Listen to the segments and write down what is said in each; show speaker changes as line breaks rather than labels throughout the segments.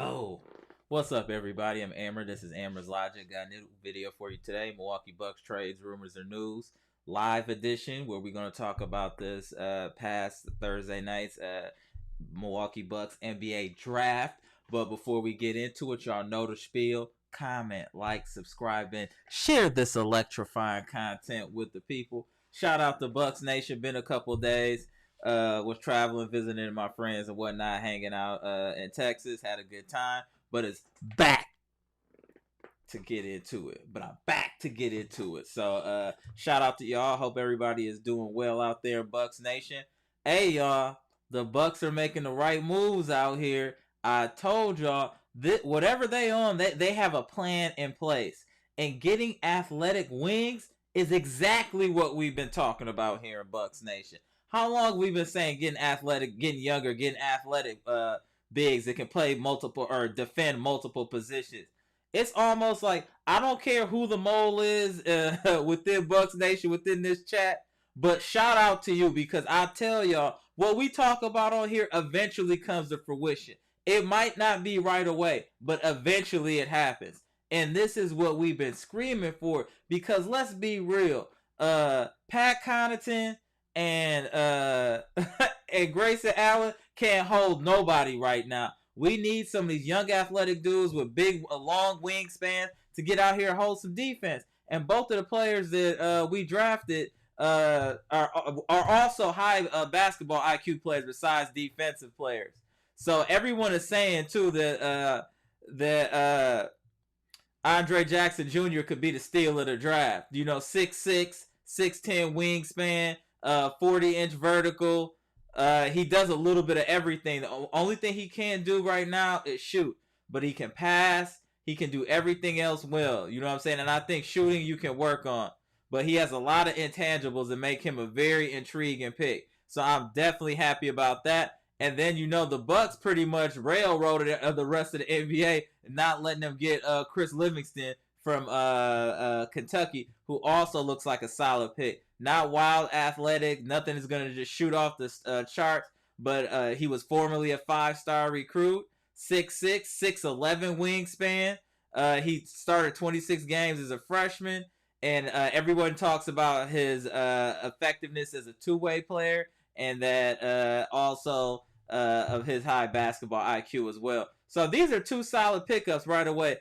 Yo, what's up, everybody? I'm Amber. This is Amaraslogic. Got a new video for you today. Milwaukee Bucks trades, rumors, or news live edition, where we're going to talk about this past Thursday night's Milwaukee Bucks NBA draft. But before we get into it, y'all know the spiel. Comment, like, subscribe, and share this electrifying content with the people. Shout out to Bucks Nation. Been a couple days. Was traveling, visiting my friends and whatnot, hanging out in Texas. Had a good time, but it's back to get into it. But I'm back to get into it. So shout out to y'all. Hope everybody is doing well out there in Bucks Nation. Hey y'all, the Bucks are making the right moves out here. I told y'all that whatever they on, they have a plan in place. And getting athletic wings is exactly what we've been talking about here in Bucks Nation. How long we've been saying getting athletic, getting younger, getting athletic bigs that can play multiple or defend multiple positions. It's almost like I don't care who the mole is within Bucks Nation, within this chat, but shout out to you because I tell y'all, what we talk about on here eventually comes to fruition. It might not be right away, but eventually it happens. And this is what we've been screaming for because let's be real. Pat Connaughton and and Grayson Allen can't hold nobody right now. We need some of these young athletic dudes with big, long wingspans to get out here and hold some defense. And both of the players that we drafted are also high basketball IQ players besides defensive players. So everyone is saying too that Andre Jackson Jr. could be the steal of the draft. You know, 6'6", 6'10" wingspan. 40-inch vertical. He does a little bit of everything. The only thing he can't do right now is shoot. But he can pass. He can do everything else well. You know what I'm saying? And I think shooting you can work on. But he has a lot of intangibles that make him a very intriguing pick. So I'm definitely happy about that. And then, you know, the Bucks pretty much railroaded the rest of the NBA, not letting them get Chris Livingston from Kentucky, who also looks like a solid pick. Not wild athletic. Nothing is going to just shoot off the charts. But he was formerly a 5-star recruit. 6'6", 6'11" wingspan. He started 26 games as a freshman. And everyone talks about his effectiveness as a two-way player. And that also of his high basketball IQ as well. So these are two solid pickups right away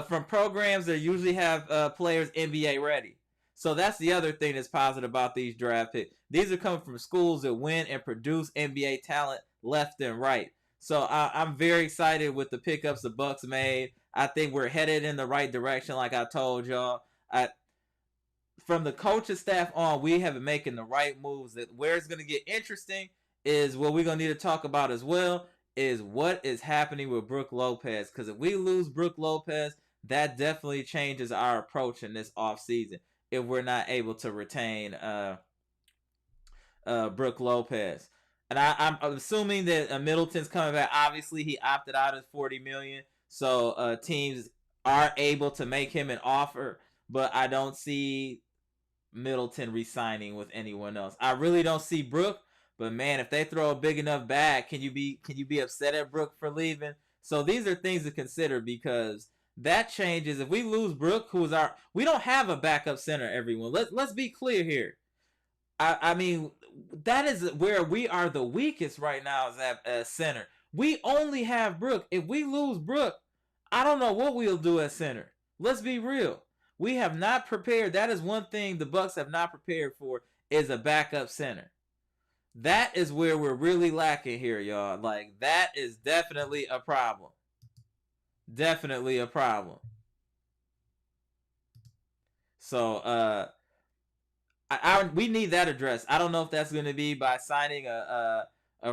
from programs that usually have players NBA ready. So that's the other thing that's positive about these draft picks. These are coming from schools that win and produce NBA talent left and right. So I'm very excited with the pickups the Bucks made. I think we're headed in the right direction, like I told y'all. From the coaching staff on, we have been making the right moves. That where it's going to get interesting is what we're going to need to talk about as well is what is happening with Brook Lopez. Because if we lose Brook Lopez, that definitely changes our approach in this offseason. If we're not able to retain Brook Lopez. And I'm assuming that Middleton's coming back. Obviously, he opted out at $40 million. So teams are able to make him an offer. But I don't see Middleton re-signing with anyone else. I really don't see Brook. But, man, if they throw a big enough bag, can you be upset at Brook for leaving? So these are things to consider because that changes. If we lose Brook, we don't have a backup center, everyone. Let's be clear here. I mean, that is where we are the weakest right now is at center. We only have Brook. If we lose Brook, I don't know what we'll do at center. Let's be real. We have not prepared. That is one thing the Bucks have not prepared for is a backup center. That is where we're really lacking here, y'all. Like, that is definitely a problem. Definitely a problem. So, we need that addressed. I don't know if that's going to be by signing a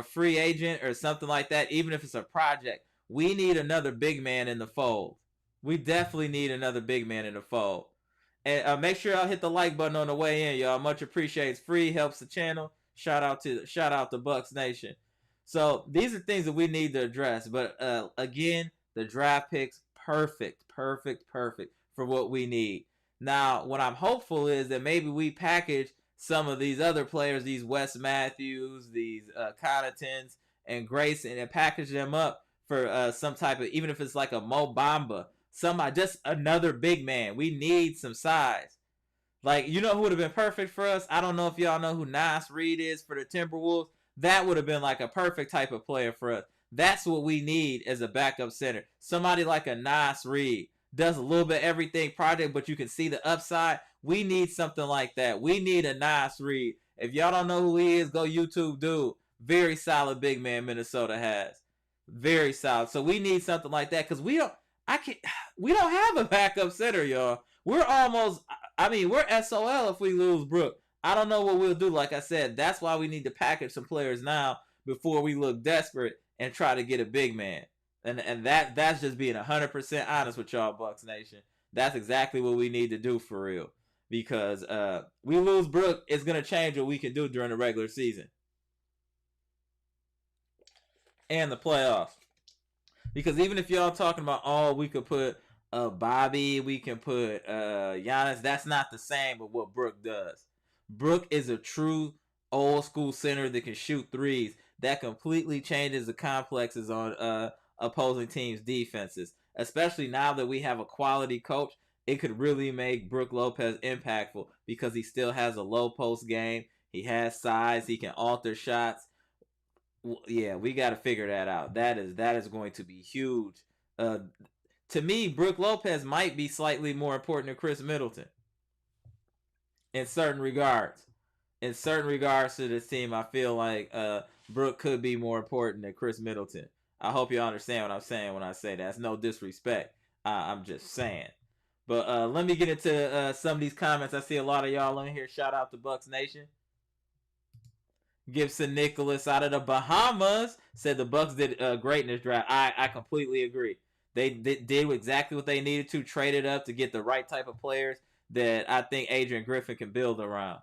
free agent or something like that, even if it's a project. We need another big man in the fold. We definitely need another big man in the fold. And make sure y'all hit the like button on the way in, y'all. Much appreciated. It's free, helps the channel. Shout out to Bucks Nation. So these are things that we need to address. But again, the draft picks, perfect for what we need. Now, what I'm hopeful is that maybe we package some of these other players, these Wes Matthews, these Connaughtons, and Grayson, and package them up for some type of, even if it's like a Mo Bamba, somebody, just another big man. We need some size. Like, you know who would have been perfect for us? I don't know if y'all know who Nas Reed is for the Timberwolves. That would have been like a perfect type of player for us. That's what we need as a backup center. Somebody like a Nas Reed. Does a little bit everything project, but you can see the upside. We need something like that. We need a Nas Reed. If y'all don't know who he is, go YouTube, dude. Very solid big man Minnesota has. Very solid. So we need something like that because we don't have a backup center, y'all. We're SOL if we lose Brook. I don't know what we'll do. Like I said, that's why we need to package some players now before we look desperate and try to get a big man. And that's just being 100% honest with y'all, Bucks Nation. That's exactly what we need to do for real. Because we lose Brook, it's going to change what we can do during the regular season. And the playoffs. Because even if y'all talking about, oh, we could put Bobby, we can put Giannis, that's not the same with what Brook does. Brook is a true old school center that can shoot threes. That completely changes the complexes on opposing teams' defenses. Especially now that we have a quality coach, it could really make Brook Lopez impactful because he still has a low post game. He has size. He can alter shots. Yeah, we got to figure that out. That is going to be huge. To me, Brook Lopez might be slightly more important than Chris Middleton in certain regards. In certain regards to this team, I feel like Brook could be more important than Chris Middleton. I hope you understand what I'm saying when I say that. That's no disrespect. I'm just saying. But let me get into some of these comments. I see a lot of y'all in here. Shout out to Bucks Nation. Gibson Nicholas out of the Bahamas said the Bucks did great in this draft. I completely agree. They did exactly what they needed to, trade it up to get the right type of players that I think Adrian Griffin can build around.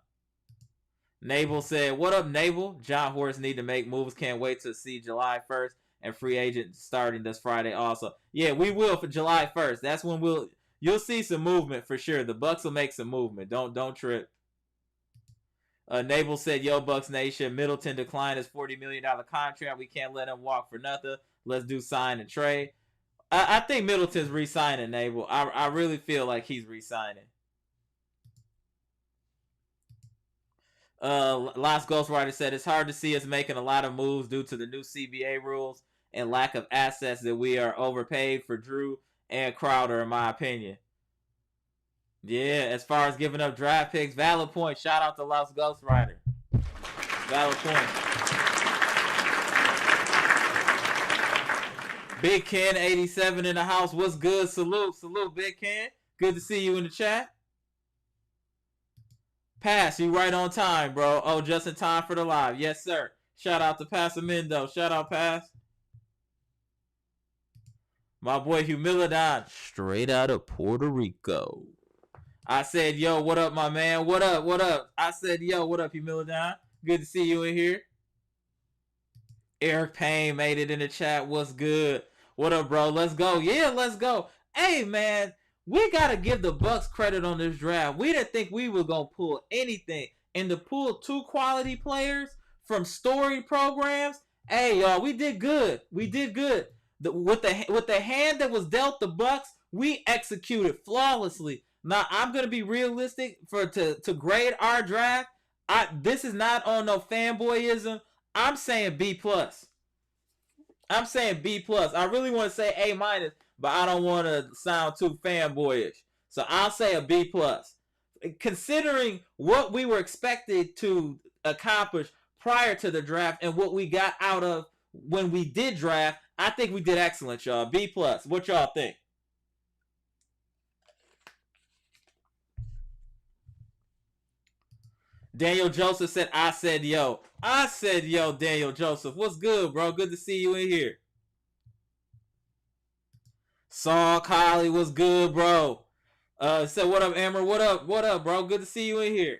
Nabel said, what up, Nabel? John Horst need to make moves. Can't wait to see July 1st and free agent starting this Friday also. Yeah, we will for July 1st. That's when you'll see some movement for sure. The Bucks will make some movement. Don't trip. Nabel said, yo, Bucks Nation, Middleton declined his $40 million contract. We can't let him walk for nothing. Let's do sign and trade. I think Middleton's re-signing, Nabel. I really feel like he's re-signing. Last Ghostwriter said, it's hard to see us making a lot of moves due to the new CBA rules and lack of assets that we are overpaid for Drew and Crowder, in my opinion. Yeah, as far as giving up draft picks, valid point. Shout out to Lost Ghostwriter. Valid point. Big Ken 87 in the house. What's good? Salute, Big Ken. Good to see you in the chat. Pass, you right on time, bro. Oh, just in time for the live. Yes, sir. Shout out to Pastor Mendo. Shout out, Pass. My boy Humilidon, straight out of Puerto Rico. I said, yo, what up, my man? What up? I said, yo, what up, Humilidon? Good to see you in here. Eric Payne made it in the chat. What's good? What up, bro? Let's go. Yeah, let's go. Hey, man, we got to give the Bucks credit on this draft. We didn't think we were going to pull anything. And to pull 2 quality players from story programs, hey, y'all, we did good. We did good. With the hand that was dealt the Bucks, we executed flawlessly. Now, I'm going to be realistic to grade our draft. This is not on no fanboyism. I'm saying B+. I'm saying B+. I really want to say A-, but I don't want to sound too fanboyish. So I'll say a B+. Considering what we were expected to accomplish prior to the draft and what we got out of when we did draft, I think we did excellent, y'all. B+. What y'all think? Daniel Joseph said, I said, yo, Daniel Joseph. What's good, bro? Good to see you in here. Saul Collie, what's good, bro? Said, what up, Amber? What up, bro? Good to see you in here.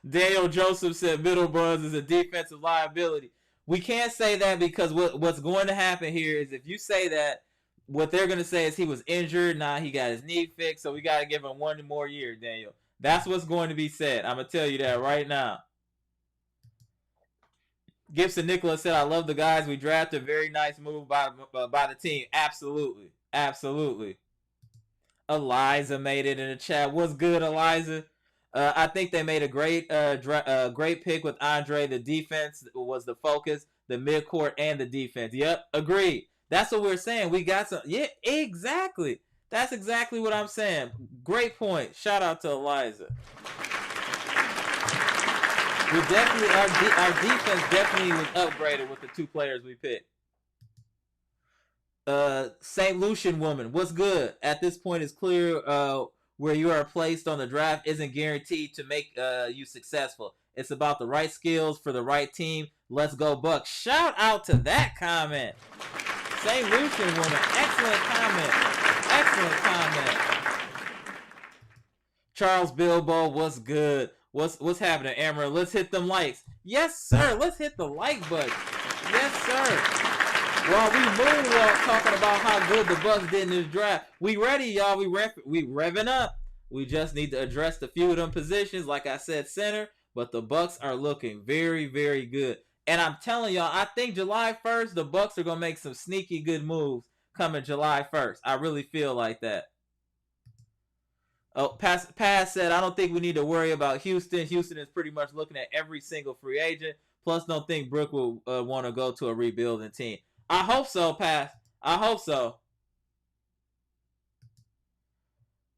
Daniel Joseph said, Middlebuzz is a defensive liability. We can't say that because what's going to happen here is if you say that, what they're going to say is he was injured. Now he got his knee fixed, so we got to give him 1 more year, Daniel. That's what's going to be said. I'm going to tell you that right now. Gibson Nicholas said, "I love the guys we drafted. Very nice move by the team. Absolutely, absolutely." Eliza made it in the chat. What's good, Eliza? I think they made a great pick with Andre. The defense was the focus, the midcourt, and the defense. Yep, agreed. That's what we're saying. We got some. Yeah, exactly. That's exactly what I'm saying. Great point. Shout out to Eliza. We definitely our defense definitely was upgraded with the two players we picked. St. Lucian woman, what's good? At this point, it's clear where you are placed on the draft isn't guaranteed to make you successful. It's about the right skills for the right team. Let's go Bucks. Shout out to that comment. St. Lucian woman, excellent comment. Excellent comment. Charles Bilbo, what's good? What's happening, Amber? Let's hit them likes. Yes, sir. Let's hit the like button. Yes, sir. While we moonwalk talking about how good the Bucks did in this draft, we ready, y'all. We revving up. We just need to address a few of them positions. Like I said, center. But the Bucks are looking very, very good. And I'm telling y'all, I think July 1st, the Bucks are going to make some sneaky good moves coming July 1st. I really feel like that. Oh, Pass said, I don't think we need to worry about Houston. Houston is pretty much looking at every single free agent. Plus, don't think Brook will want to go to a rebuilding team. I hope so, Pass. I hope so.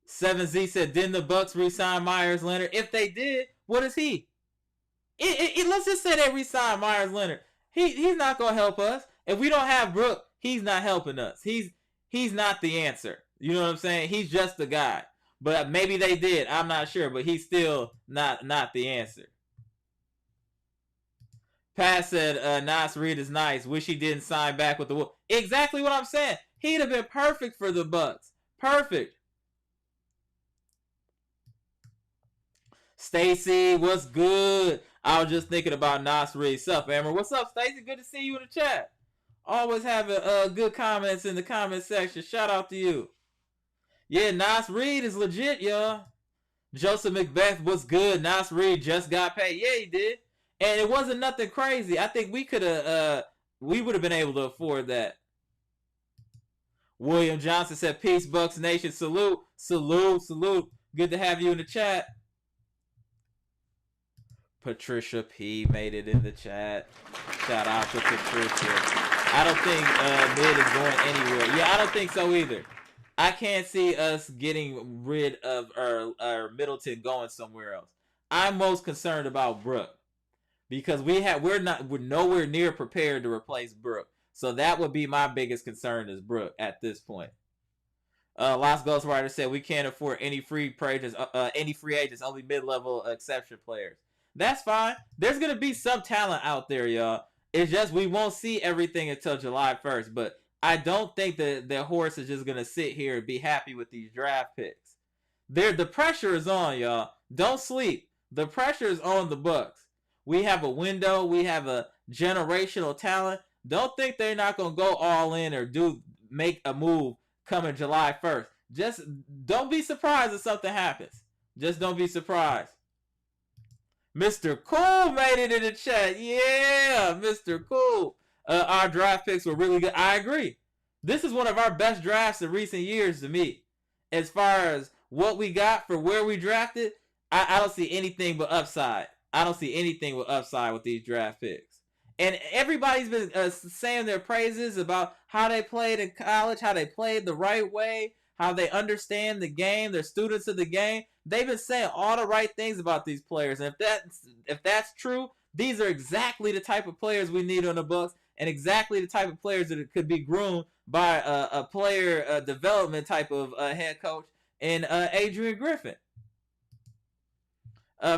7Z said, didn't the Bucks re-sign Myers Leonard? If they did, what is he? Let's just say they re-signed Myers Leonard. He's not going to help us. If we don't have Brook, he's not helping us. He's not the answer. You know what I'm saying? He's just the guy. But maybe they did. I'm not sure. But he's still not the answer. Pat said, Nas Reed is nice. Wish he didn't sign back with the Wolves. Exactly what I'm saying. He'd have been perfect for the Bucks. Perfect. Stacy, what's good? I was just thinking about Nas Reed. What's up, Amber? What's up, Stacy? Good to see you in the chat. Always having good comments in the comment section. Shout out to you. Yeah, Nas Reed is legit, y'all. Joseph Macbeth, what's good? Nas Reed just got paid. Yeah, he did. And it wasn't nothing crazy. I think we would have been able to afford that. William Johnson said, peace, Bucks Nation. Salute, salute, salute. Good to have you in the chat. Patricia P made it in the chat. Shout out to Patricia. I don't think mid is going anywhere. Yeah, I don't think so either. I can't see us getting rid of our Middleton going somewhere else. I'm most concerned about Brook. Because we're nowhere near prepared to replace Brook. So that would be my biggest concern is Brook at this point. Last Ghostwriter said we can't afford any free agents, only mid-level exception players. That's fine. There's gonna be some talent out there, y'all. It's just we won't see everything until July 1st. But I don't think that the horse is just gonna sit here and be happy with these draft picks. The pressure is on, y'all. Don't sleep. The pressure is on the Bucks. We have a window. We have a generational talent. Don't think they're not going to go all in or make a move coming July 1st. Just don't be surprised if something happens. Just don't be surprised. Mr. Cool made it in the chat. Yeah, Mr. Cool. Our draft picks were really good. I agree. This is one of our best drafts in recent years to me. As far as what we got for where we drafted, I don't see anything but upside. I don't see anything with upside with these draft picks. And everybody's been saying their praises about how they played in college, how they played the right way, how they understand the game, they're students of the game. They've been saying all the right things about these players. And if that's true, these are exactly the type of players we need on the Bucks and exactly the type of players that could be groomed by a player development type of head coach in Adrian Griffin.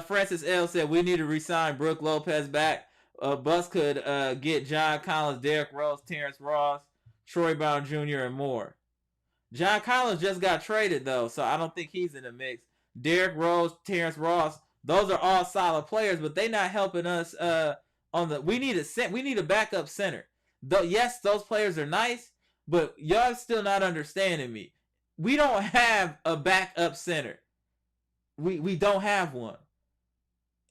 Francis L. said, we need to re-sign Brook Lopez back. Bucks could get John Collins, Derrick Rose, Terrence Ross, Troy Brown Jr., and more. John Collins just got traded, though, so I don't think he's in the mix. Derrick Rose, Terrence Ross, those are all solid players, but they're not helping us we need a backup center. Though, yes, those players are nice, but y'all still not understanding me. We don't have a backup center. We don't have one.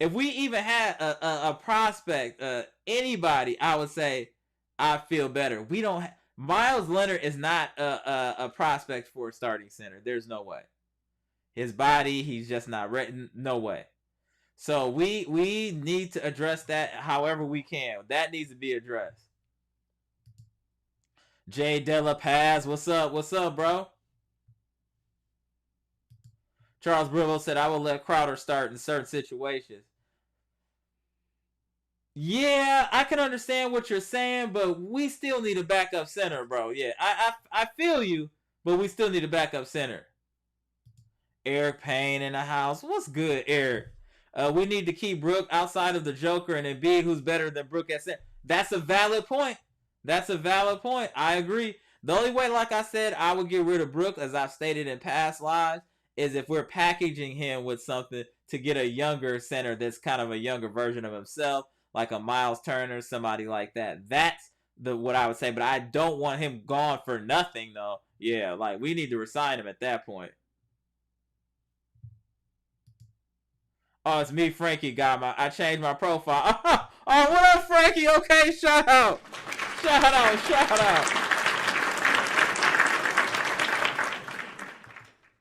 If we even had a prospect, anybody, I would say I feel better. We don't. Miles Leonard is not a prospect for a starting center. There's no way. His body, he's just not ready. No way. So we need to address that however we can. That needs to be addressed. Jay Della Paz, what's up? What's up, bro? Charles Brivo said, I will let Crowder start in certain situations. Yeah, I can understand what you're saying, but we still need a backup center, bro. Yeah, I feel you, but we still need a backup center. Eric Payne in the house. What's good, Eric? We need to keep Brook outside of the Joker and Embiid, who's better than Brook at center. That's a valid point. That's a valid point. I agree. The only way, like I said, I would get rid of Brook, as I've stated in past lives, is if we're packaging him with something to get a younger center that's kind of a younger version of himself, like a Miles Turner, somebody like that. That's what I would say. But I don't want him gone for nothing, though. Yeah, like we need to resign him at that point. Oh, it's me, Frankie. I changed my profile. Oh, what up, Frankie? Okay, shout out. Shout out, shout out.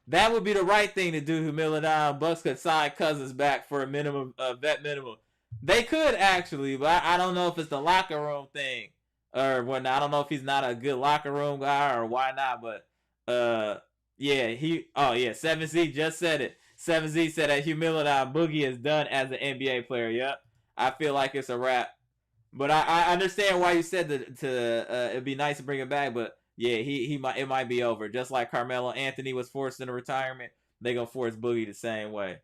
That would be the right thing to do, Humility. Bucks could sign Cousins back for a minimum, vet minimum. They could actually, but I don't know if it's the locker room thing or whatnot. I don't know if he's not a good locker room guy or why not. But yeah, 7Z just said it. 7Z said that Humility Boogie is done as an NBA player. Yep, I feel like it's a wrap. But I understand why you said it'd be nice to bring him back, but yeah, it might be over. Just like Carmelo Anthony was forced into retirement, they gonna force Boogie the same way.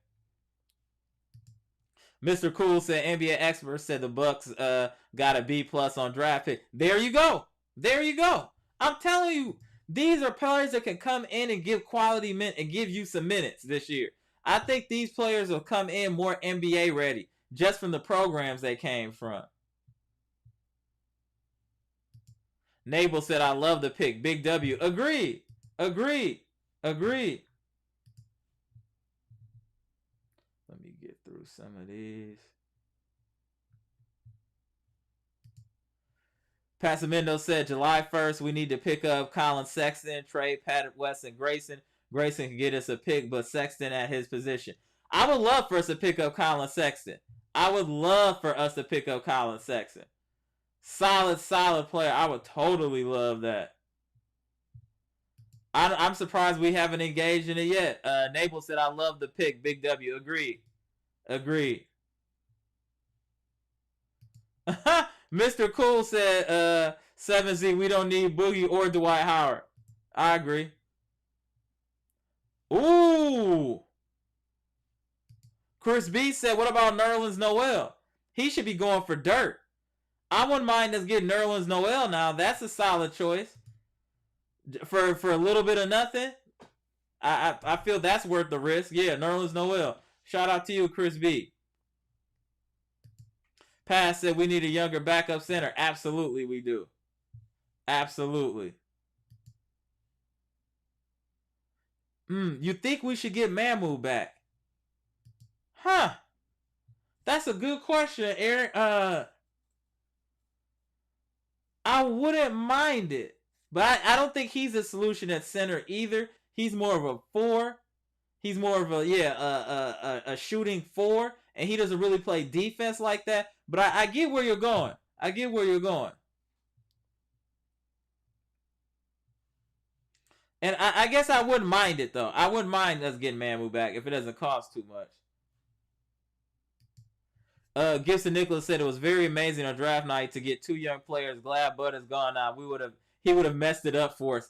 Mr. Cool said NBA experts said the Bucks got a B+ on draft pick. There you go. There you go. I'm telling you, these are players that can come in and give quality minutes and give you some minutes this year. I think these players will come in more NBA ready just from the programs they came from. Nabel said, I love the pick. Big W. Agreed. Agreed. Agreed. Let me get through some of these. Passamendo said, July 1st, we need to pick up Colin Sexton, trade Pat West and Grayson. Grayson can get us a pick, but Sexton at his position. I would love for us to pick up Colin Sexton. I would love for us to pick up Colin Sexton. Solid player. I would totally love that. I'm surprised we haven't engaged in it yet. Nabel said, I love the pick. Big W. Agreed. Agreed. Mr. Cool said, 7Z, we don't need Boogie or Dwight Howard. I agree. Ooh. Chris B said, what about Nerlens Noel? He should be going for dirt. I wouldn't mind us getting Nerlens Noel now. That's a solid choice. For a little bit of nothing, I feel that's worth the risk. Yeah, Nerlens Noel. Shout out to you, Chris B. Pass said we need a younger backup center. Absolutely, we do. Absolutely. You think we should get Mamu back? Huh. That's a good question, Aaron. I wouldn't mind it. But I don't think he's a solution at center either. He's more of a 4. He's more of a shooting 4. And he doesn't really play defense like that. But I get where you're going. I get where you're going. And I guess I wouldn't mind it, though. I wouldn't mind us getting Mamu back if it doesn't cost too much. Gibson Nicholas said it was very amazing on draft night to get 2 young players. Glad Bud is gone now. He would have messed it up for us.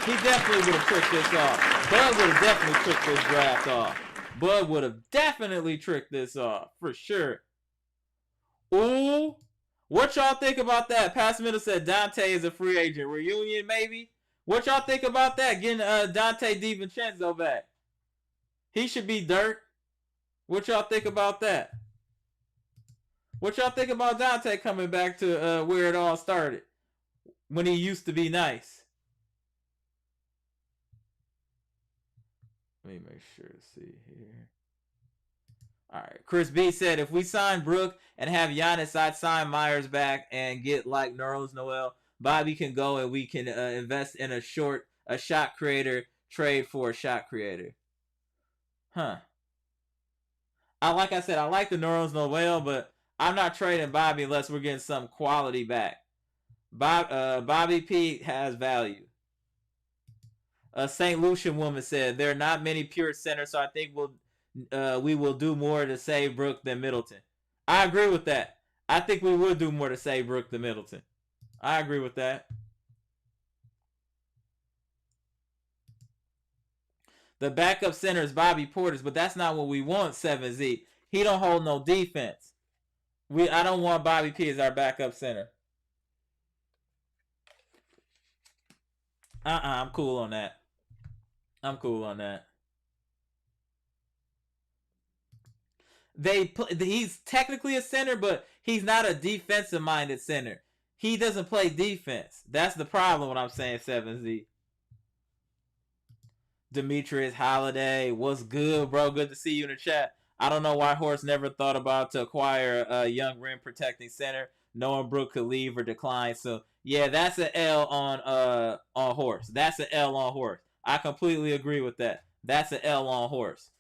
He definitely would have tricked this off. Bud would have definitely tricked this draft off. Bud would have definitely tricked this off. For sure. Ooh. What y'all think about that? Passamento said Dante is a free agent. Reunion, maybe? What y'all think about that? Getting Dante DiVincenzo back. He should be dirt. What y'all think about that? What y'all think about Dante coming back to where it all started? When he used to be nice. Let me make sure to see here. All right. Chris B said, if we sign Brook and have Giannis, I'd sign Myers back and get like Nerlens Noel. Bobby can go and we can invest in a shot creator, trade for a shot creator. Huh. Like I said, I like the Nerlens Noel, but I'm not trading Bobby unless we're getting some quality back. Bobby P has value. A St. Lucian woman said, there are not many pure centers, so I think we will do more to save Brook than Middleton. I agree with that. I think we will do more to save Brook than Middleton. I agree with that. The backup center is Bobby Portis, but that's not what we want, 7Z. He don't hold no defense. I don't want Bobby P as our backup center. I'm cool on that. I'm cool on that. He's technically a center, but he's not a defensive-minded center. He doesn't play defense. That's the problem when I'm saying 7Z. Demetrius Holiday, what's good, bro? Good to see you in the chat. I don't know why Horst never thought about to acquire a young rim protecting center, knowing Brook could leave or decline. So yeah, that's an L on Horst. That's an L on Horst. I completely agree with that. That's an L on Horst.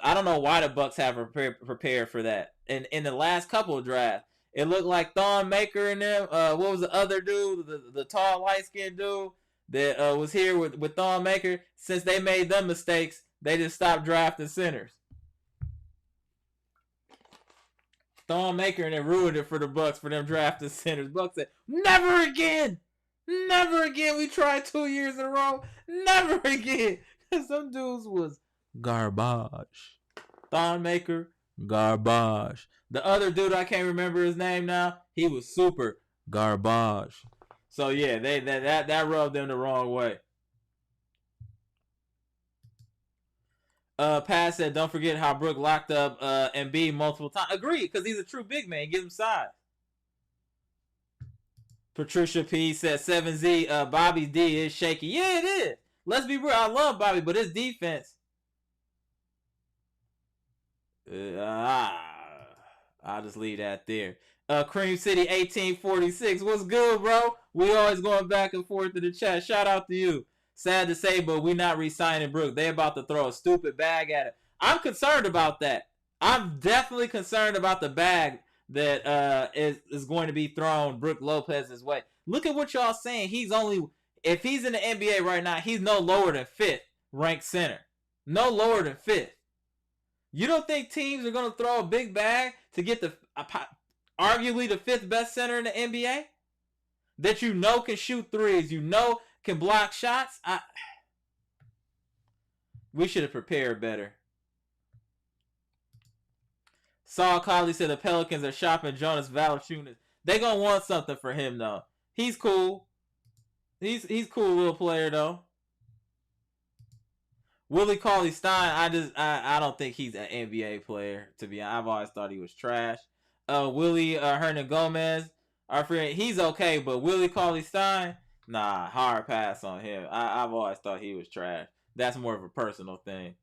I don't know why the Bucks have prepared for that. And in the last couple of drafts, it looked like Thon Maker and them. What was the other dude? The tall, light-skinned dude that was here with Thon Maker. Since they made them mistakes, they just stopped drafting centers. Thon Maker and it ruined it for the Bucks for them drafting centers. Bucks said, never again! Never again! We tried 2 years in a row. Never again! Because some dudes was garbage. Thon Maker, garbage. The other dude, I can't remember his name now, he was super garbage. So yeah, that rubbed them the wrong way. Pat said, don't forget how Brook locked up Embiid multiple times. Agreed, because he's a true big man. Give him size. Patricia P said, 7Z, Bobby D is shaky. Yeah, it is. Let's be real. I love Bobby, but his defense. I'll just leave that there. Cream City 1846. What's good, bro? We always going back and forth to the chat. Shout out to you. Sad to say, but we not re-signing Brook. They about to throw a stupid bag at it. I'm concerned about that. I'm definitely concerned about the bag that is going to be thrown Brook Lopez's way. Look at what y'all saying. If he's in the NBA right now, he's no lower than 5th ranked center. No lower than 5th. You don't think teams are going to throw a big bag to get arguably the 5th best center in the NBA? That you know can shoot threes, you know can block shots? We should have prepared better. Saul Colley said the Pelicans are shopping Jonas Valanciunas. They going to want something for him, though. He's cool. He's cool little player, though. Willie Cauley-Stein, I don't think he's an NBA player, to be honest. I've always thought he was trash. Willie Hernan-Gomez, our friend, he's okay, but Willie Cauley-Stein, nah, hard pass on him. I've always thought he was trash. That's more of a personal thing.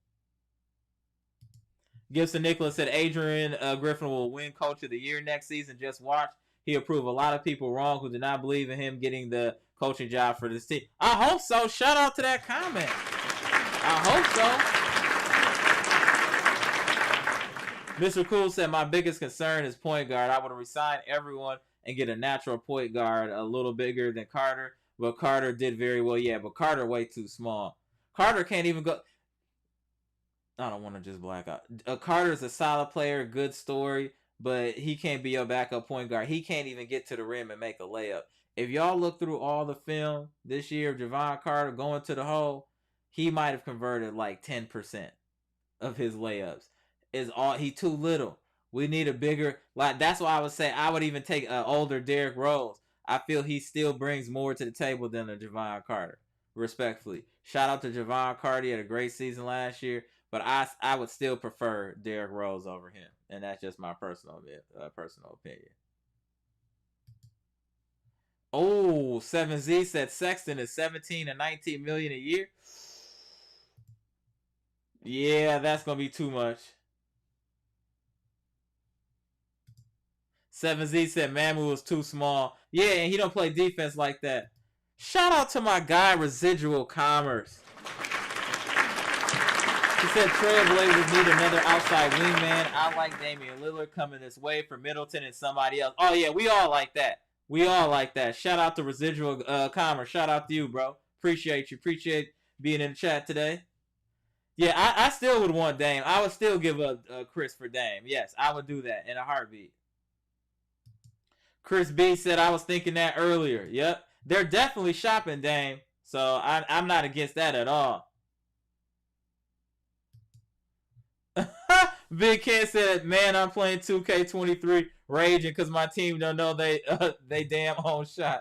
Gibson Nicholas said Adrian Griffin will win Coach of the Year next season. Just watch. He'll prove a lot of people wrong who did not believe in him getting the coaching job for this team. I hope so. Shout out to that comment. I hope so. Mr. Cool said, my biggest concern is point guard. I would resign everyone and get a natural point guard a little bigger than Carter. But Carter did very well. Yeah, but Carter way too small. Carter can't even go. I don't want to just black out. Carter's a solid player, good story, but he can't be your backup point guard. He can't even get to the rim and make a layup. If y'all look through all the film this year of Javon Carter going to the hole, he might have converted like 10% of his layups. He too little. We need a bigger, like, that's why I would say I would even take an older Derrick Rose. I feel he still brings more to the table than a Javon Carter, respectfully. Shout out to Javon Carter. He had a great season last year, but I would still prefer Derrick Rose over him, and that's just my personal opinion. Oh, 7Z said Sexton is 17 and 19 million a year. Yeah, that's gonna be too much. 7Z said Mamu was too small. Yeah, and he don't play defense like that. Shout out to my guy Residual Commerce. He said Trailblazers need another outside wingman. I like Damian Lillard coming this way for Middleton and somebody else. Oh yeah, we all like that. We all like that. Shout out to Residual Commerce. Shout out to you, bro. Appreciate you. Appreciate being in the chat today. Yeah, I still would want Dame. I would still give up Chris for Dame. Yes, I would do that in a heartbeat. Chris B said I was thinking that earlier. Yep, they're definitely shopping Dame, so I'm not against that at all. Big Ken said, "Man, I'm playing 2K23, raging because my team don't know they damn own shot."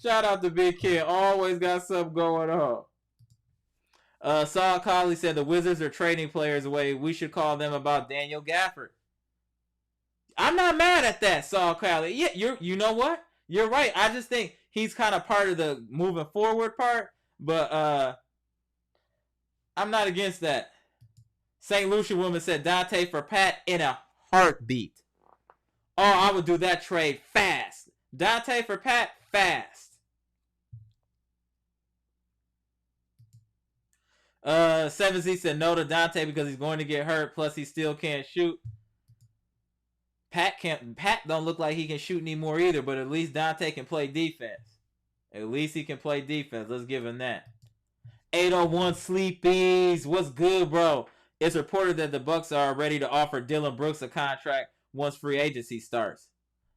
Shout out to Big Ken, always got something going on. Saul Colley said the Wizards are trading players away. We should call them about Daniel Gafford. I'm not mad at that, Saul Colley. Yeah, you know what? You're right. I just think he's kind of part of the moving forward part, but I'm not against that. St. Lucia woman said Dante for Pat in a heartbeat. Oh, I would do that trade fast. Dante for Pat, fast. 7Z said no to Dante because he's going to get hurt. Plus, he still can't shoot. Pat don't look like he can shoot anymore either. But at least Dante can play defense. At least he can play defense. Let's give him that. 801 Sleepies, what's good, bro? It's reported that the Bucks are ready to offer Dillon Brooks a contract once free agency starts.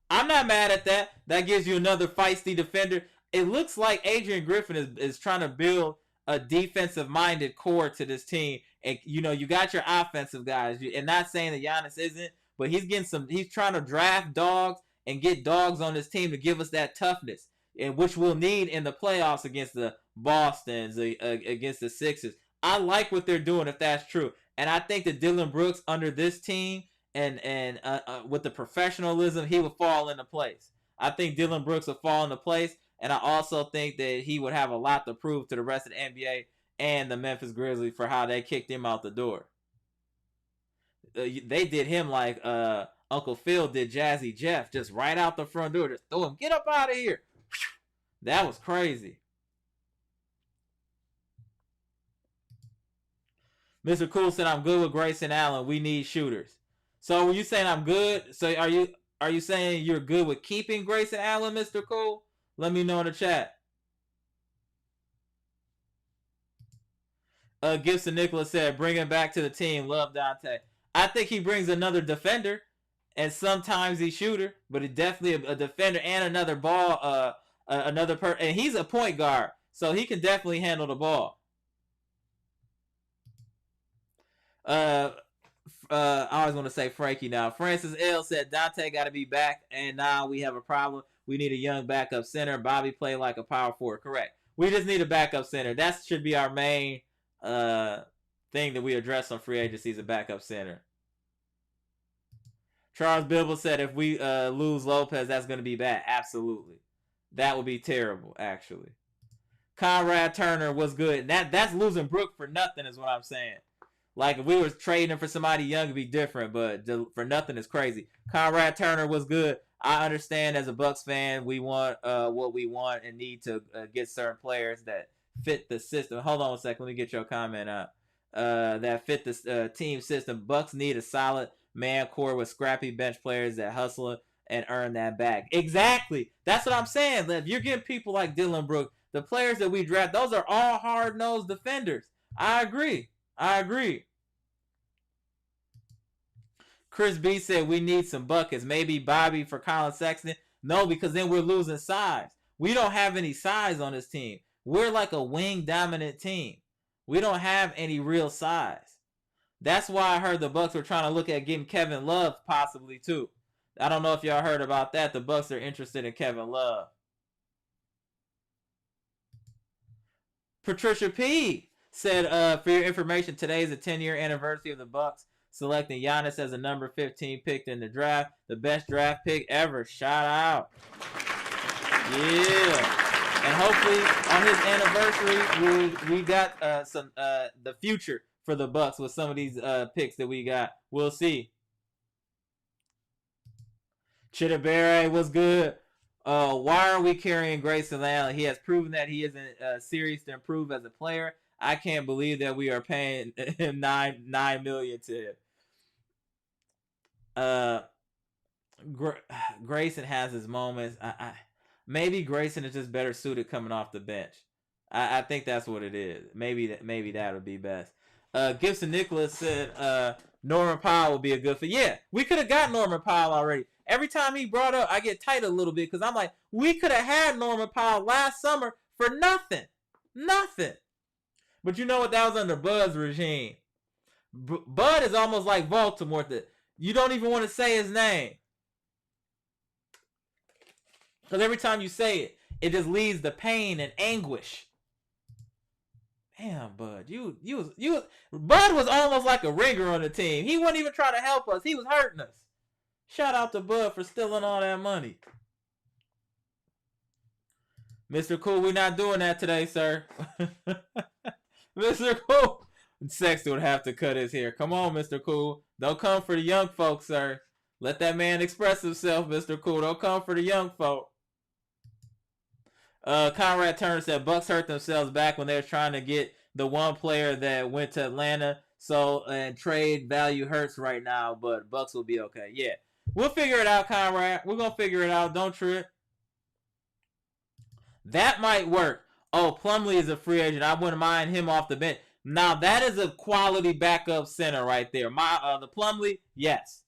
I'm not mad at that. That gives you another feisty defender. It looks like Adrian Griffin is trying to build a defensive-minded core to this team. And, you know, you got your offensive guys. And not saying that Giannis isn't, but he's trying to draft dogs and get dogs on this team to give us that toughness, and which we'll need in the playoffs against the Bostons, against the Sixers. I like what they're doing if that's true. And I think that Dillon Brooks under this team and with the professionalism, he would fall into place. I think Dillon Brooks would fall into place. And I also think that he would have a lot to prove to the rest of the NBA and the Memphis Grizzlies for how they kicked him out the door. They did him like Uncle Phil did Jazzy Jeff, just right out the front door. Just throw him, get up out of here. That was crazy. Mr. Cool said, I'm good with Grayson Allen. We need shooters. So were you saying I'm good? So are you saying you're good with keeping Grayson Allen, Mr. Cool? Let me know in the chat. Gibson Nicholas said, bring him back to the team. Love Dante. I think he brings another defender, and sometimes he's shooter, but he's definitely a defender and another ball, and he's a point guard, so he can definitely handle the ball. I always want to say Frankie now. Francis L said Dante got to be back, and now we have a problem. We need a young backup center. Bobby played like a power forward. Correct. We just need a backup center. That should be our main thing that we address on free agency, is a backup center. Charles Bibble said if we lose Lopez, that's going to be bad. Absolutely. That would be terrible, actually. Conrad Turner was good. That's losing Brook for nothing is what I'm saying. Like, if we were trading him for somebody young, it'd be different, but for nothing is crazy. Conrad Turner was good. I understand as a Bucks fan, we want what we want and need to get certain players that fit the system. Hold on a second. Let me get your comment up. That fit the team system. Bucks need a solid man core with scrappy bench players that hustle and earn that back. Exactly. That's what I'm saying. If you're getting people like Dillon Brooks, the players that we draft, those are all hard-nosed defenders. I agree. Chris B said we need some buckets. Maybe Bobby for Colin Sexton. No, because then we're losing size. We don't have any size on this team. We're like a wing-dominant team. We don't have any real size. That's why I heard the Bucks were trying to look at getting Kevin Love possibly too. I don't know if y'all heard about that. The Bucks are interested in Kevin Love. Patricia P said, for your information, today is the 10-year anniversary of the Bucks selecting Giannis as a number 15 picked in the draft. The best draft pick ever. Shout out. Yeah. And hopefully on his anniversary, we got the future for the Bucks with some of these picks that we got. We'll see. Chidabere was good. Why are we carrying Grayson Allen? He has proven that he isn't serious to improve as a player. I can't believe that we are paying him $9 million to him. Grayson has his moments. Maybe Grayson is just better suited coming off the bench. I think that's what it is. Maybe that would be best. Gibson Nicholas said Norman Powell would be a good fit. Yeah, we could have got Norman Powell already. Every time he brought up, I get tight a little bit because I'm like, we could have had Norman Powell last summer for nothing. But you know what? That was under Bud's regime. Bud is almost like Baltimore. You don't even want to say his name. Because every time you say it, it just leaves the pain and anguish. Damn, Bud. Bud was almost like a ringer on the team. He wouldn't even try to help us. He was hurting us. Shout out to Bud for stealing all that money. Mr. Cool, we're not doing that today, sir. Mr. Cool. Sexton would have to cut his hair. Come on, Mr. Cool. Don't come for the young folks, sir. Let that man express himself, Mr. Cool. Don't come for the young folk. Conrad Turner said Bucks hurt themselves back when they were trying to get the one player that went to Atlanta. So, and trade value hurts right now, but Bucks will be okay. Yeah. We'll figure it out, Conrad. We're going to figure it out. Don't trip. That might work. Oh, Plumlee is a free agent. I wouldn't mind him off the bench. Now, that is a quality backup center right there. The Plumlee, yes.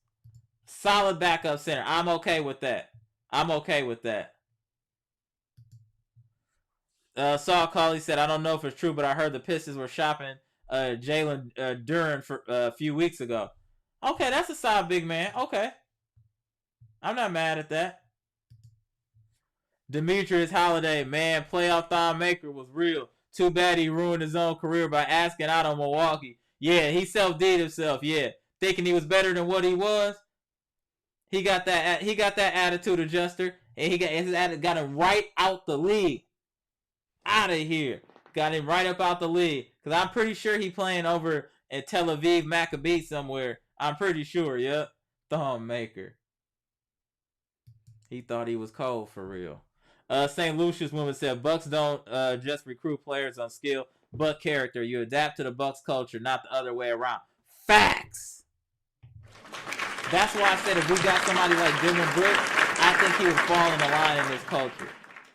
Solid backup center. I'm okay with that. Saul Colley said, I don't know if it's true, but I heard the Pistons were shopping Jalen Duren for a few weeks ago. Okay, that's a solid big man. Okay. I'm not mad at that. Demetrius Holiday, man, playoff thon maker was real. Too bad he ruined his own career by asking out on Milwaukee. Yeah, he self-did himself. Yeah, thinking he was better than what he was. He got that attitude adjuster, and he got him right out the league. Out of here. Got him right up out the league. Because I'm pretty sure he playing over in Tel Aviv Maccabi somewhere. I'm pretty sure, yep. Thumb maker. He thought he was cold for real. St. Lucia's woman said, Bucks don't just recruit players on skill, but character. You adapt to the Bucks culture, not the other way around. Facts! That's why I said if we got somebody like Dylan Brooks, I think he would fall in the line in this culture.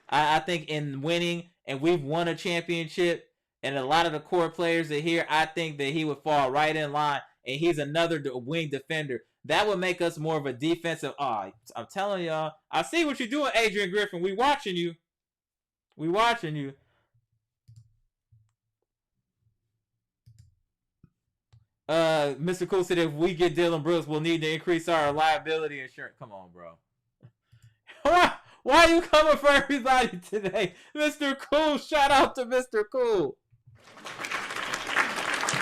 I think in winning, and we've won a championship, and a lot of the core players are here, I think that he would fall right in line, and he's another wing defender. That would make us more of a defensive. I'm telling y'all, I see what you're doing, Adrian Griffin. We watching you. Mr. Cool said if we get Dylan Brooks, we'll need to increase our liability insurance. Come on, bro. Why are you coming for everybody today? Mr. Cool, shout out to Mr. Cool.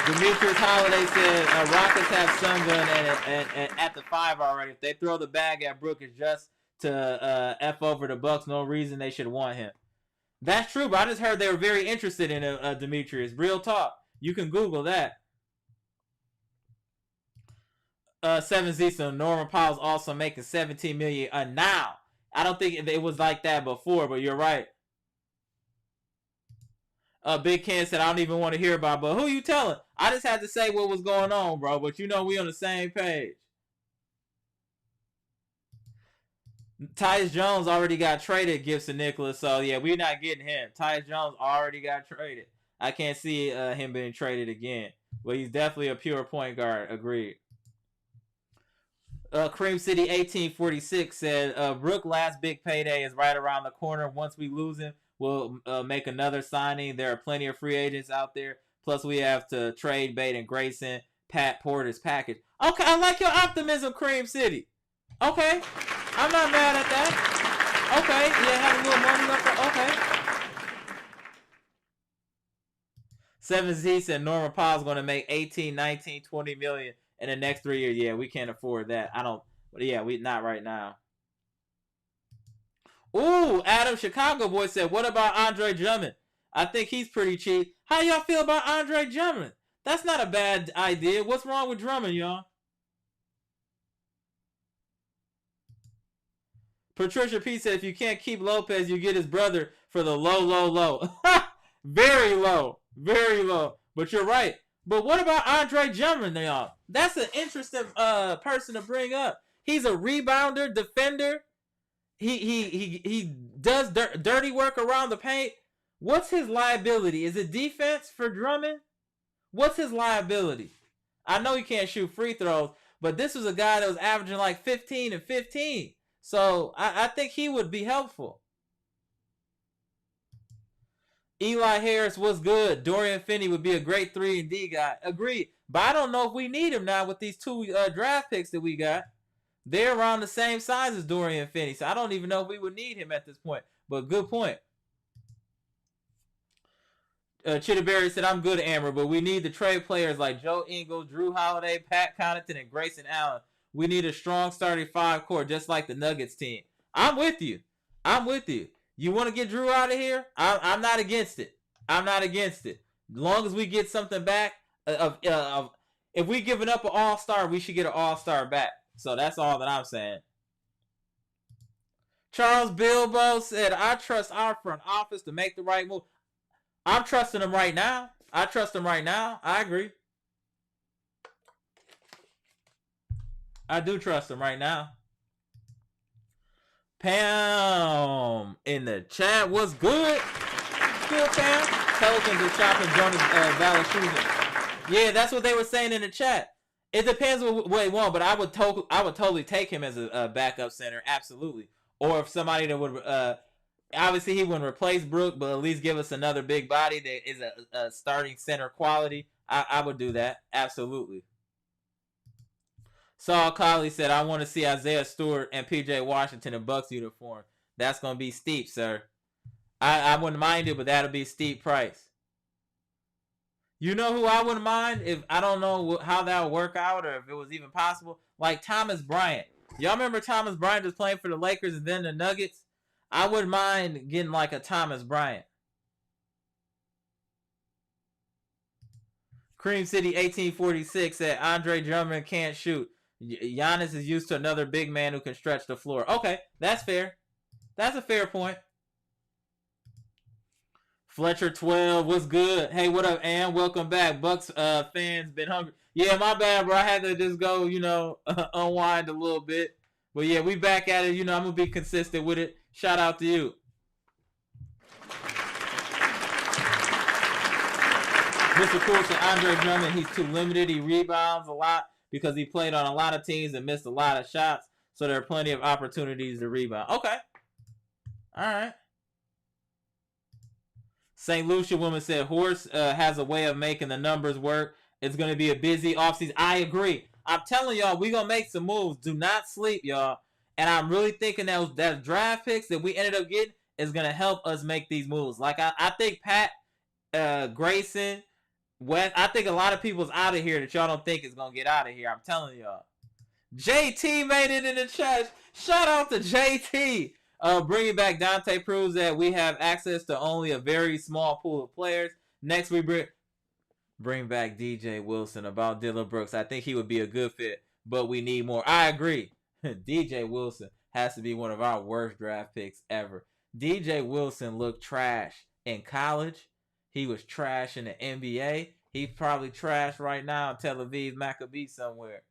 Demetrius Holiday said Rockets have Sungun and at the 5 already. If they throw the bag at Brook, it's just to F over the Bucks. No reason they should want him. That's true, but I just heard they were very interested in Demetrius. Real talk. You can Google that. 7Z, so Norman Powell's also making $17 million now. I don't think it was like that before, but you're right. Big Ken said, I don't even want to hear about it, but who you telling? I just had to say what was going on, bro, but you know we on the same page. Tyus Jones already got traded, Gibson Nicholas, so yeah, we're not getting him. Tyus Jones already got traded. I can't see him being traded again, but he's definitely a pure point guard, agreed. Cream City 1846 said, Brook last big payday is right around the corner. Once we lose him, we'll make another signing. There are plenty of free agents out there. Plus, we have to trade Bait and Grayson, Pat Porter's package. Okay, I like your optimism, Cream City. Okay, I'm not mad at that. Okay, yeah, have a little money left. Okay. 7Z said Norman Powell's going to make 18, 19, 20 million in the next 3 years. Yeah, we can't afford that. We not right now. Ooh, Adam Chicago boy said, what about Andre Drummond? I think he's pretty cheap. How y'all feel about Andre Drummond? That's not a bad idea. What's wrong with Drummond, y'all? Patricia P said, if you can't keep Lopez, you get his brother for the low. Very low. Very low. But you're right. But what about Andre Drummond, y'all? That's an interesting person to bring up. He's a rebounder, defender. He does dirty work around the paint. What's his liability? Is it defense for Drummond? What's his liability? I know he can't shoot free throws, but this was a guy that was averaging like 15 and 15. So I think he would be helpful. Eli Harris was good. Dorian Finney would be a great 3-and-D guy. Agreed. But I don't know if we need him now with these 2 draft picks that we got. They're around the same size as Dorian Finney. So I don't even know if we would need him at this point. But good point. Chitterberry said, I'm good, Amber, but we need the trade players like Joe Ingles, Drew Holiday, Pat Connaughton, and Grayson Allen. We need a strong starting 5 core, just like the Nuggets team. I'm with you. You want to get Drew out of here? I'm not against it. As long as we get something back, if we giving up an all-star, we should get an all-star back. So that's all that I'm saying. Charles Bilbo said, I trust our front office to make the right move. I'm trusting them right now. I agree. I do trust them right now. Pam in the chat. What's good? Good, Pam. Pelicans are shopping Jonas Valanciunas. Yeah, that's what they were saying in the chat. It depends what they want, but I would totally take him as a backup center, absolutely. Or if somebody that would, obviously he wouldn't replace Brook, but at least give us another big body that is a starting center quality. I would do that, absolutely. Saul Colley said, I want to see Isaiah Stewart and PJ Washington in Bucks uniform. That's going to be steep, sir. I wouldn't mind it, but that'll be a steep price. You know who I wouldn't mind? If I don't know how that would work out or if it was even possible. Like Thomas Bryant. Y'all remember Thomas Bryant was playing for the Lakers and then the Nuggets? I wouldn't mind getting like a Thomas Bryant. Cream City 1846 said Andre Drummond can't shoot. Giannis is used to another big man who can stretch the floor. Okay, that's fair. That's a fair point. Fletcher 12, what's good? Hey, what up, Am? Welcome back. Bucks fans been hungry. Yeah, my bad, bro. I had to just go, unwind a little bit. But yeah, we back at it. I'm going to be consistent with it. Shout out to you. Mr. Coulson, Andre Drummond, he's too limited. He rebounds a lot because he played on a lot of teams and missed a lot of shots. So there are plenty of opportunities to rebound. Okay. All right. St. Lucia woman said, Horse has a way of making the numbers work. It's going to be a busy offseason. I agree. I'm telling y'all, we're going to make some moves. Do not sleep, y'all. And I'm really thinking that draft picks that we ended up getting is going to help us make these moves. Like, I think Pat, Grayson, West, I think a lot of people's out of here that y'all don't think is going to get out of here. I'm telling y'all. JT made it in the chat. Shout out to JT. Bringing back Dante proves that we have access to only a very small pool of players. Next, we bring back DJ Wilson about Dylan Brooks. I think he would be a good fit, but we need more. I agree. DJ Wilson has to be one of our worst draft picks ever. DJ Wilson looked trash in college. He was trash in the NBA. He's probably trash right now in Tel Aviv Maccabi somewhere.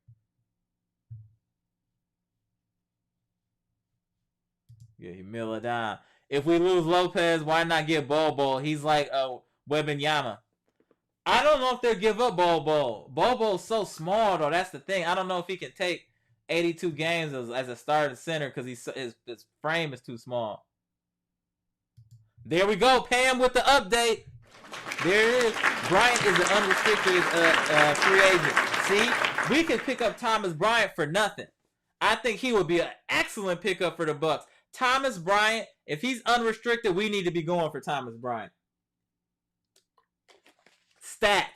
Yeah, he mill it down. If we lose Lopez, why not get Bobo? He's like Wembanyama. I don't know if they'll give up Bobo. Bobo's so small, though. That's the thing. I don't know if he can take 82 games as a starting center because his frame is too small. There we go. Pam with the update. There it is. Bryant is an unrestricted free agent. See? We can pick up Thomas Bryant for nothing. I think he would be an excellent pickup for the Bucks. Thomas Bryant, if he's unrestricted, we need to be going for Thomas Bryant. Stat.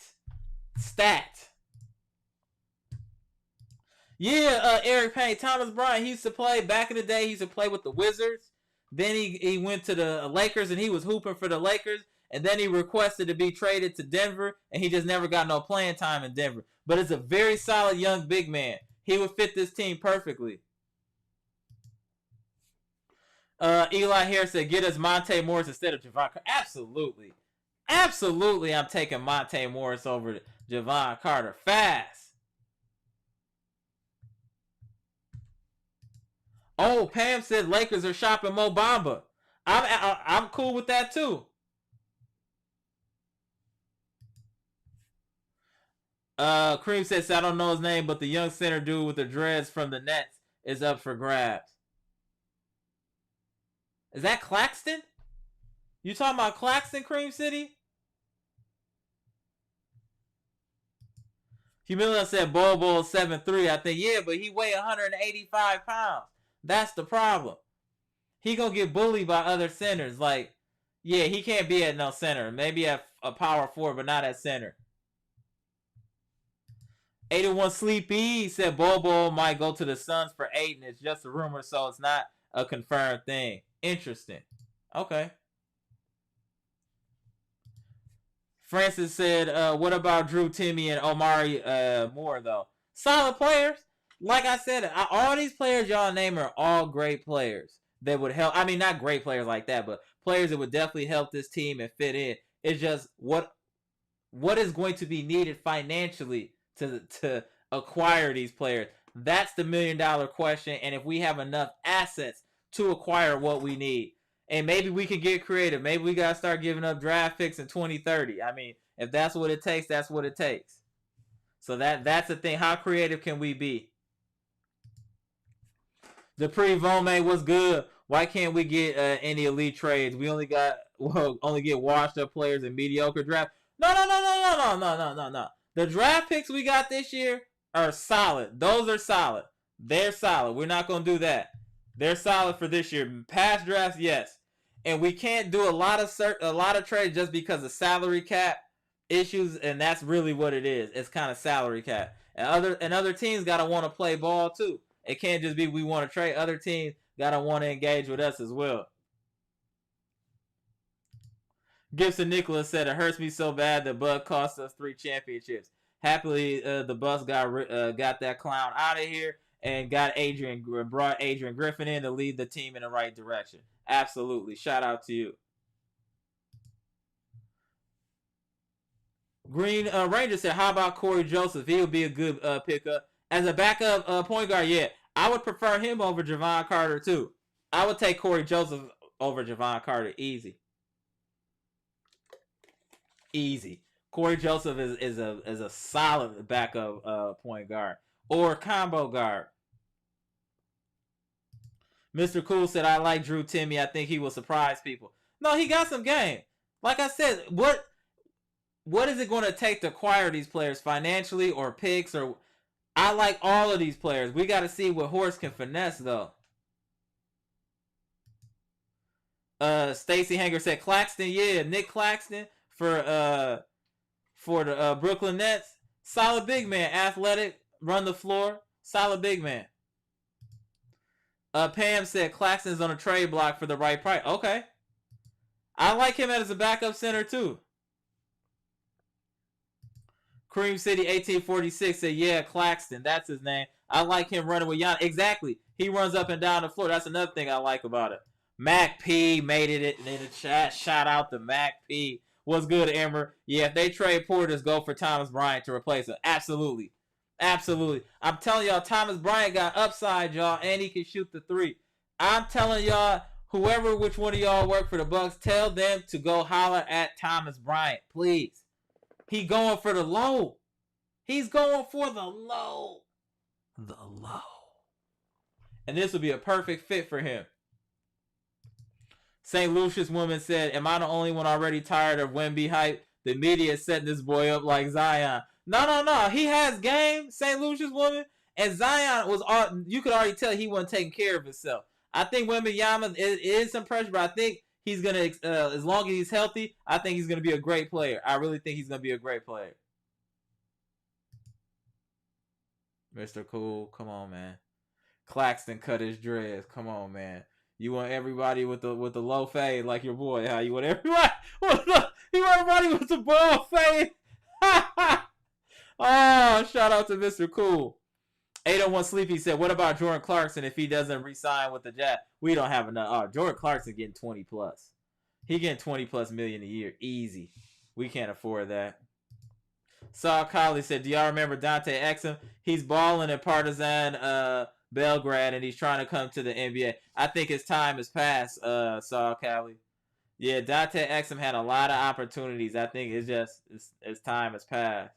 Yeah, Eric Payne. Thomas Bryant, he used to play, back in the day, he used to play with the Wizards. Then he went to the Lakers, and he was hooping for the Lakers. and then he requested to be traded to Denver, and he just never got no playing time in Denver. But it's a very solid young big man. He would fit this team perfectly. Eli Harris said, get us Monte Morris instead of Javon Carter. Absolutely. Absolutely, I'm taking Monte Morris over Javon Carter fast. Oh, Pam said Lakers are shopping Mo Bamba. I'm cool with that too. Cream says, I don't know his name, but the young center dude with the dreads from the Nets is up for grabs. Is that Claxton? You talking about Claxton, Cream City? Humilla said Bobo 7'3". I think, yeah, but he weighed 185 pounds. That's the problem. He gonna get bullied by other centers. Like, yeah, he can't be at no center. Maybe at a power forward, but not at center. 81 Sleepy said Bobo might go to the Suns for 8, and it's just a rumor, so it's not a confirmed thing. Interesting. Okay. Francis said, what about Drew Timmy and Omari Moore, though? Solid players. Like I said, all these players y'all name are all great players that would help. I mean, not great players like that, but players that would definitely help this team and fit in. It's just what is going to be needed financially to acquire these players. That's the $1 million question. And if we have enough assets to acquire what we need, and maybe we can get creative. Maybe we gotta start giving up draft picks in 2030. I mean, if that's what it takes, that's what it takes. So that's the thing. How creative can we be? Dupree Vome was good. Why can't we get any elite trades? We only get washed up players in mediocre draft. No. The draft picks we got this year are solid. Those are solid. They're solid. We're not gonna do that. They're solid for this year. Past drafts, yes. And we can't do a lot of trades just because of salary cap issues, and that's really what it is. It's kind of salary cap. And other teams gotta want to play ball too. It can't just be we want to trade. Other teams gotta want to engage with us as well. Gibson Nicholas said, it hurts me so bad that Bud cost us 3 championships. Happily, the Bucks got that clown out of here and brought Adrian Griffin in to lead the team in the right direction. Absolutely. Shout out to you. Green Ranger said, how about Corey Joseph? He would be a good pickup. As a backup point guard, yeah. I would prefer him over Javon Carter, too. I would take Corey Joseph over Javon Carter. Easy. Corey Joseph is a solid backup point guard. Or combo guard. Mr. Cool said, I like Drew Timmy. I think he will surprise people. No, he got some game. Like I said, what is it going to take to acquire these players financially or picks? Or I like all of these players. We got to see what Horse can finesse, though. Stacy Hanger said Claxton. Yeah, Nick Claxton for the Brooklyn Nets. Solid big man. Athletic. Run the floor. Solid big man. Pam said Claxton's on a trade block for the right price. Okay. I like him as a backup center too. Cream City 1846 said, yeah, Claxton. That's his name. I like him running with Giannis. Exactly. He runs up and down the floor. That's another thing I like about it. Mac P made it in the chat. Shout out to Mac P. What's good, Emmer? Yeah, if they trade Portis, go for Thomas Bryant to replace him. Absolutely. Absolutely. I'm telling y'all, Thomas Bryant got upside, y'all, and he can shoot the 3. I'm telling y'all, which one of y'all work for the Bucks, tell them to go holler at Thomas Bryant, please. He going for the low. He's going for the low. The low. And this would be a perfect fit for him. St. Lucius woman said, am I the only one already tired of Wemby hype? The media is setting this boy up like Zion. No. He has game, St. Lucius woman. And Zion you could already tell he wasn't taking care of himself. I think Wembanyama is some pressure, but I think he's going to, as long as he's healthy, I think he's going to be a great player. I really think he's going to be a great player. Mr. Cool, come on, man. Claxton cut his dreads. Come on, man. You want everybody with the low fade like your boy, huh? You want everybody He run running with the ball fade. Oh, shout out to Mr. Cool. 801 Sleepy said, what about Jordan Clarkson if he doesn't re-sign with the Jazz? We don't have enough. Oh, Jordan Clarkson getting 20 plus. He getting 20 plus million a year. Easy. We can't afford that. Saul Colley said, do y'all remember Dante Exum? He's balling at Partizan Belgrade, and he's trying to come to the NBA. I think his time has passed, Saul Colley. Yeah, Dante Exum had a lot of opportunities. I think it's just his time has passed.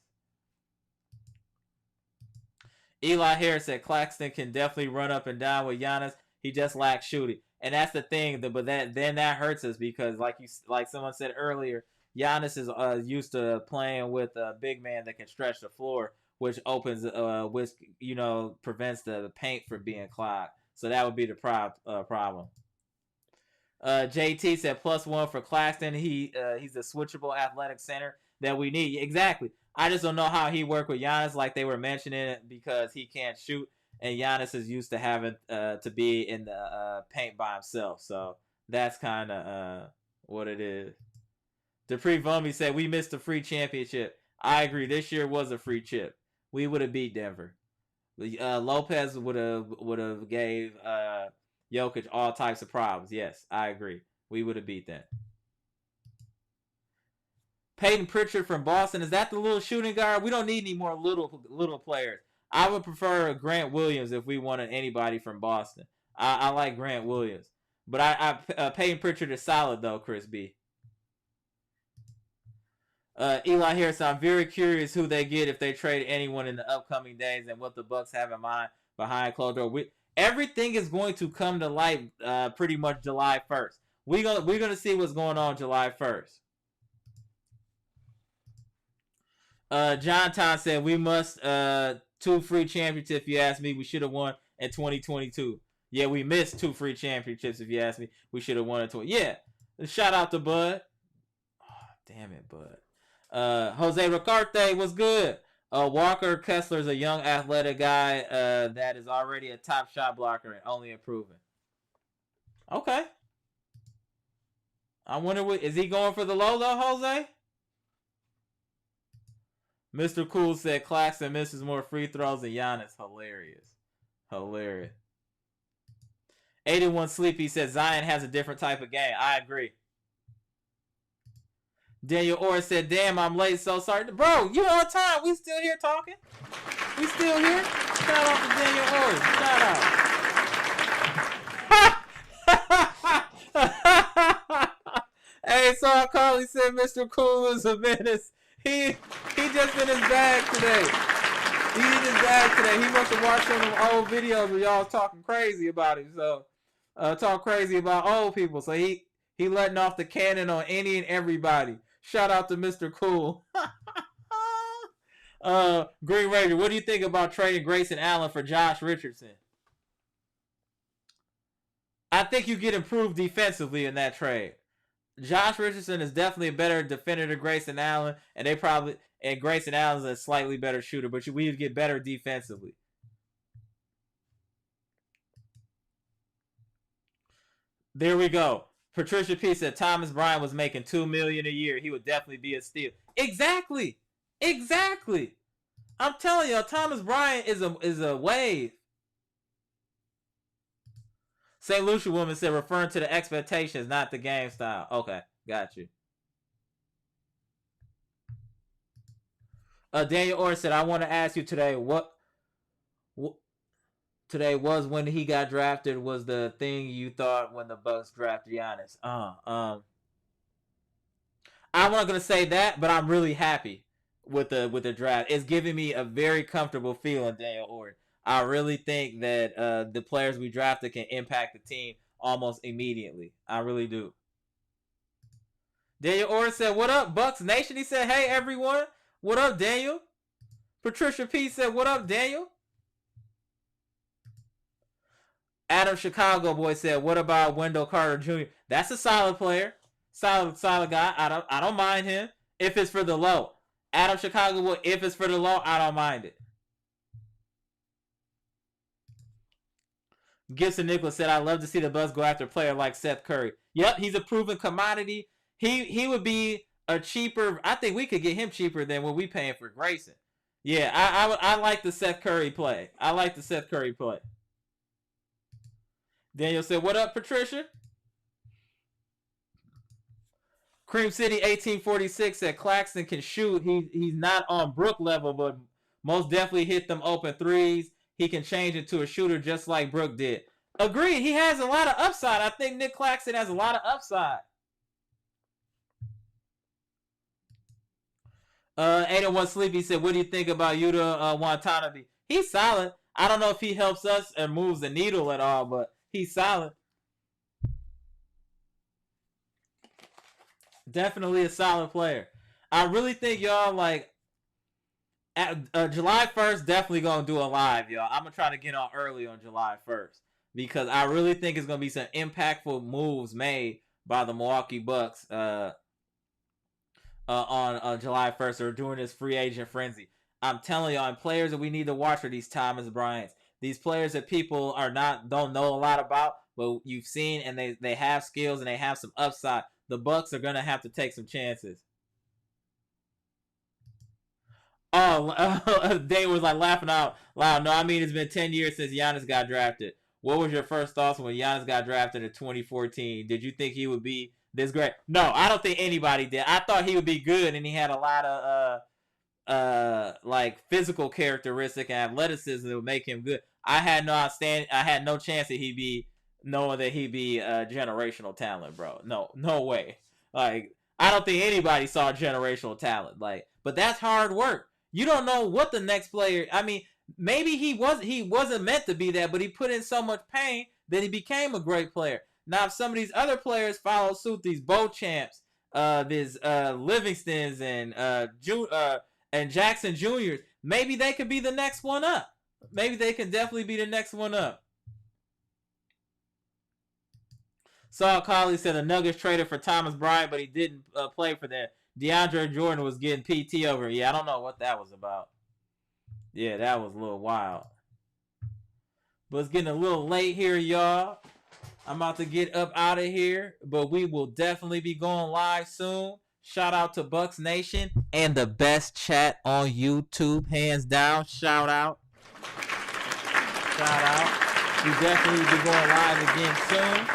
Eli Harris said Claxton can definitely run up and down with Giannis. He just lacks shooting, and that's the thing. But then that hurts us because, like someone said earlier, Giannis is used to playing with a big man that can stretch the floor, which opens, which prevents the paint from being clogged. So that would be the problem. JT said +1 for Claxton. He's a switchable athletic center that we need. Exactly. I just don't know how he worked with Giannis, like they were mentioning it, because he can't shoot, and Giannis is used to having to be in the paint by himself. So that's kind of what it is. Dupree Vomi said we missed the free championship. I agree. This year was a free chip. We would have beat Denver. Lopez would have gave Jokic all types of problems. Yes, I agree. We would have beat them. Peyton Pritchard from Boston. Is that the little shooting guard? We don't need any more little players. I would prefer Grant Williams if we wanted anybody from Boston. I like Grant Williams. But Peyton Pritchard is solid, though, Chris B. Eli Harris, I'm very curious who they get if they trade anyone in the upcoming days and what the Bucks have in mind behind closed door. Everything is going to come to light pretty much July 1st. We're gonna see what's going on July 1st. John Todd said we must 2 free championships. If you ask me, we should have won in 2022. Yeah, we missed 2 free championships. If you ask me, we should have won in 20. Yeah, shout out to Bud. Oh, damn it, Bud. Jose Ricarte was good. Walker Kessler's a young athletic guy that is already a top shot blocker and only improving. Okay. I wonder is he going for the low though, Jose? Mr. Cool said Claxton misses more free throws than Giannis. Hilarious. 81 Sleepy said Zion has a different type of game. I agree. Daniel Orr said, damn, I'm late, so sorry. Bro, you on time. We still here talking. We still here. Shout out to Daniel Orr. Shout out. Hey, Saul Carly said Mr. Cool is a menace. He just in his bag today. He must have watched some of them old videos where y'all was talking crazy about him. So, talk crazy about old people. So he letting off the cannon on any and everybody. Shout out to Mr. Cool. Green Ranger, what do you think about trading Grayson Allen for Josh Richardson? I think you get improved defensively in that trade. Josh Richardson is definitely a better defender than Grayson Allen, and Grayson Allen is a slightly better shooter, but we would get better defensively. There we go. Patricia P said Thomas Bryant was making $2 million a year. He would definitely be a steal. Exactly. I'm telling you, Thomas Bryant is a wave. St. Lucia woman said referring to the expectations, not the game style. Okay, got you. Daniel Orr said, I want to ask you today, what today was when he got drafted was the thing you thought when the Bucks drafted Giannis. I'm not gonna say that, but I'm really happy with the draft. It's giving me a very comfortable feeling, Daniel Orr. I really think that the players we drafted can impact the team almost immediately. I really do. Daniel Orr said, what up, Bucks Nation? He said, hey, everyone. What up, Daniel? Patricia P said, what up, Daniel? Adam Chicago Boy said, what about Wendell Carter Jr.? That's a solid player. Solid guy. I don't mind him if it's for the low. Adam Chicago Boy, if it's for the low, I don't mind it. Gibson Nicholas said, I'd love to see the Bucks go after a player like Seth Curry. Yep, he's a proven commodity. He would be a cheaper. I think we could get him cheaper than what we paying for Grayson. Yeah, I like the Seth Curry play. I like the Seth Curry play. Daniel said, "What up, Patricia?" Cream City 1846 said Claxton can shoot. He's not on Brook level, but most definitely hit them open threes. He can change into a shooter just like Brook did. Agreed. He has a lot of upside. I think Nick Claxton has a lot of upside. 801 Sleepy said, "What do you think about Yuta Watanabe?" He's solid. I don't know if he helps us and moves the needle at all, but he's solid. Definitely a solid player. I really think y'all like July 1st. Definitely gonna do a live, y'all. I'm gonna try to get on early on July 1st because I really think it's gonna be some impactful moves made by the Milwaukee Bucks on July 1st or during this free agent frenzy. I'm telling y'all, and players that we need to watch are these Thomas Bryants. These players that people don't know a lot about, but you've seen and they have skills and they have some upside. The Bucks are gonna have to take some chances. Oh, Dane was like laughing out loud. No, I mean it's been 10 years since Giannis got drafted. What was your first thoughts when Giannis got drafted in 2014? Did you think he would be this great? No, I don't think anybody did. I thought he would be good, and he had a lot of like physical characteristic and athleticism that would make him good. I had no chance that he'd be knowing that he'd be a generational talent, bro. No way. Like I don't think anybody saw generational talent. Like, but that's hard work. You don't know what the next player. I mean, maybe he wasn't meant to be that, but he put in so much pain that he became a great player. Now, if some of these other players follow suit, these Beauchamps, these Livingstons and Jackson Juniors, maybe they could be the next one up. Maybe they can definitely be the next one up. Saul Colley said the Nuggets traded for Thomas Bryant, but he didn't play for them. DeAndre Jordan was getting PT over. Yeah, I don't know what that was about. Yeah, that was a little wild. But it's getting a little late here, y'all. I'm about to get up out of here, but we will definitely be going live soon. Shout out to Bucks Nation and the best chat on YouTube, hands down. Shout out. We definitely will be going live again soon.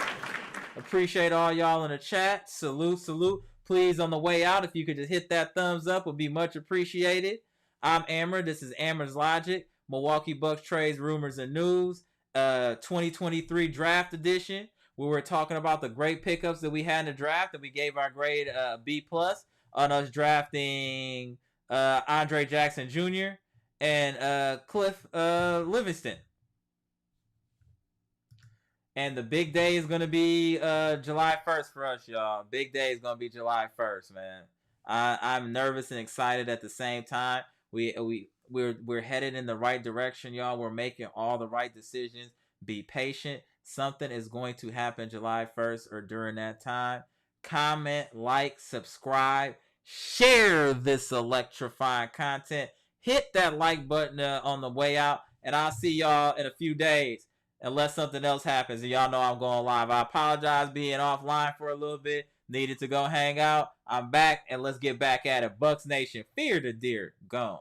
Appreciate all y'all in the chat. Salute. Please, on the way out, if you could just hit that thumbs up, would be much appreciated. I'm Amber. This is Amaraslogic. Milwaukee Bucks trades, rumors, and news. 2023 draft edition. We were talking about the great pickups that we had in the draft, and we gave our grade B+ on us drafting Andre Jackson Jr. and Cliff Livingston. And the big day is going to be July 1st for us, y'all. Big day is going to be July 1st, man. I'm nervous and excited at the same time. We're headed in the right direction, y'all. We're making all the right decisions. Be patient. Something is going to happen July 1st or during that time. Comment, like, subscribe, share this electrifying content. Hit that like button on the way out, and I'll see y'all in a few days. Unless something else happens and y'all know I'm going live. I apologize being offline for a little bit. Needed to go hang out. I'm back and let's get back at it. Bucks Nation, fear the deer. Gone.